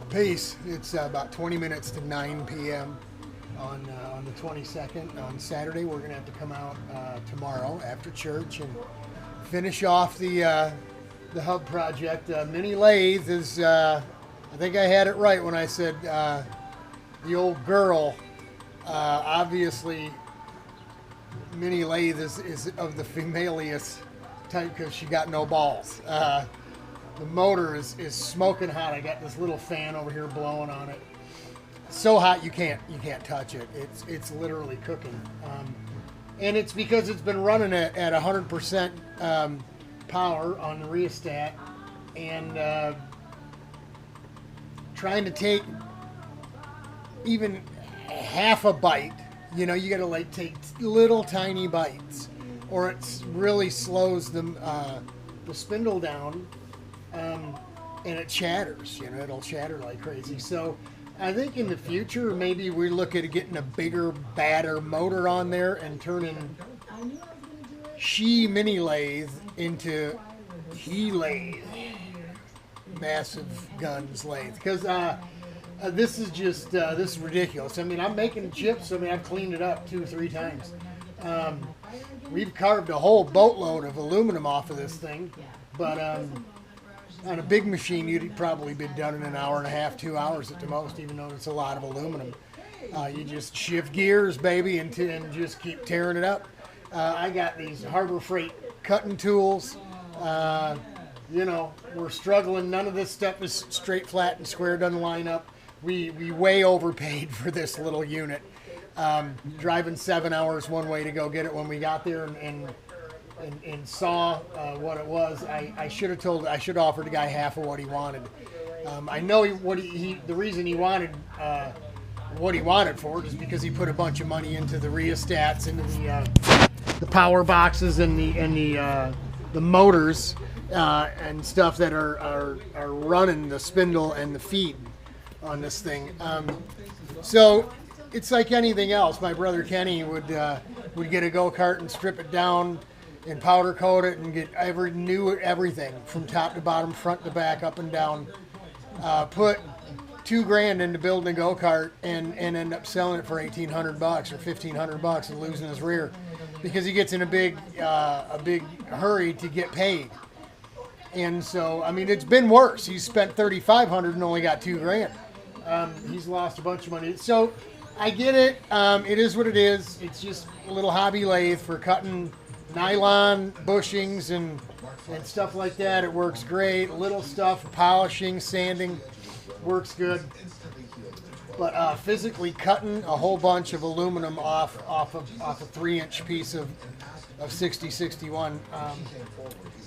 Peace. It's about 20 minutes to 9 p.m. on the 22nd. On Saturday, we're going to have to come out tomorrow after church and finish off the hub project. Mini lathe is, I think I had it right when I said the old girl. Obviously, mini lathe is of the femaliest type because she got no balls. The motor is smoking hot. I got this little fan over here blowing on it. So hot you can't touch it. It's literally cooking, and it's because it's been running at 100% power on the rheostat, and trying to take even half a bite. You know, you got to like take little tiny bites, or it really slows the spindle down. And it chatters, you know, it'll chatter like crazy. So I think in the future, maybe we look at getting a bigger, badder motor on there and turning she mini lathe into he lathe, massive guns lathe. Because this is just, this is ridiculous. I mean, I'm making chips. I mean, I've cleaned it up 2 or 3 times. We've carved a whole boatload of aluminum off of this thing, but on a big machine, you'd probably been done in an hour and a half, 2 hours at the most, even though it's a lot of aluminum. You just shift gears, baby, and just keep tearing it up. I got these Harbor Freight cutting tools. You know, we're struggling. None of this stuff is straight, flat, and square. Doesn't line up. We way overpaid for this little unit. Driving 7 hours one way to go get it when we got there, and saw what it was. I should have offered the guy half of what he wanted. I know the reason he wanted what he wanted for it is because he put a bunch of money into the rheostats, into the power boxes, and the motors and stuff that are running the spindle and the feed on this thing. So it's like anything else. My brother Kenny would get a go-kart and strip it down and powder coat it and get everything from top to bottom, front to back, up and down. Put $2,000 into building a go-kart and end up selling it for $1,800 or $1,500 and losing his rear because he gets in a big hurry to get paid. And so, I mean, it's been worse. He's spent $3,500 and only got $2,000. He's lost a bunch of money. So I get it. It is what it is. It's just a little hobby lathe for cutting nylon bushings and stuff like that. It works great. Little stuff, polishing, sanding, works good. But physically cutting a whole bunch of aluminum off a 3-inch piece of 6061,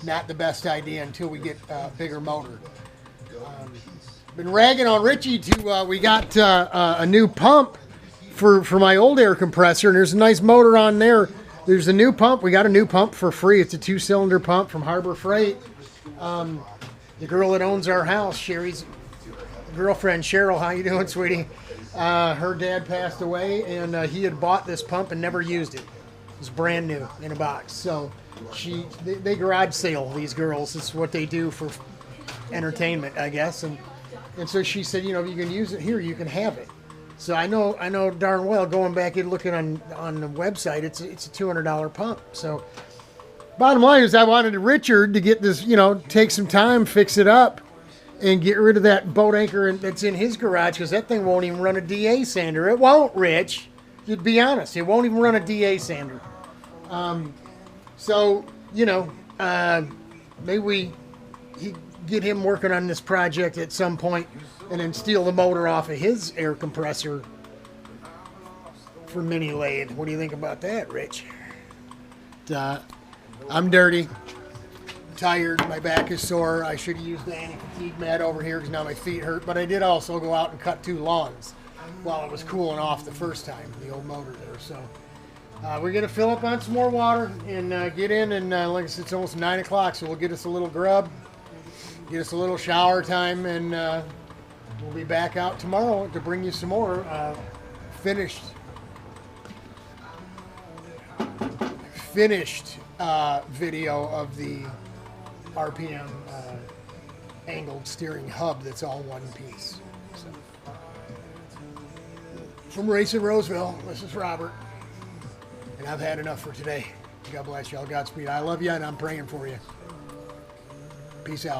not the best idea until we get a bigger motor. Been ragging on Richie we got a new pump for my old air compressor, and there's a nice motor on there. There's a new pump. We got a new pump for free. It's a 2-cylinder pump from Harbor Freight. The girl that owns our house, Sherry's girlfriend, Cheryl, how you doing, sweetie? Her dad passed away, and he had bought this pump and never used it. It was brand new in a box. So they garage sale, these girls. It's what they do for entertainment, I guess. And so she said, you know, if you can use it here, you can have it. So I know darn well, going back and looking on the website, it's a $200 pump. So bottom line is I wanted Richard to get this, you know, take some time, fix it up, and get rid of that boat anchor that's in his garage, because that thing won't even run a DA sander. It won't, Rich. To be honest, it won't even run a DA sander. So, you know, maybe he get him working on this project at some point, and then steal the motor off of his air compressor for mini lathe. What do you think about that, Rich? I'm dirty, tired, my back is sore. I should have used the anti-fatigue mat over here because now my feet hurt, but I did also go out and cut 2 lawns while it was cooling off the first time, the old motor there. So we're going to fill up on some more water and get in, and like I said, it's almost 9 o'clock, so we'll get us a little grub, get us a little shower time, and we'll be back out tomorrow to bring you some more finished video of the RPM angled steering hub that's all one piece. So. From Racing Roseville, this is Robert, and I've had enough for today. God bless y'all. Godspeed. I love you, and I'm praying for you. Peace out.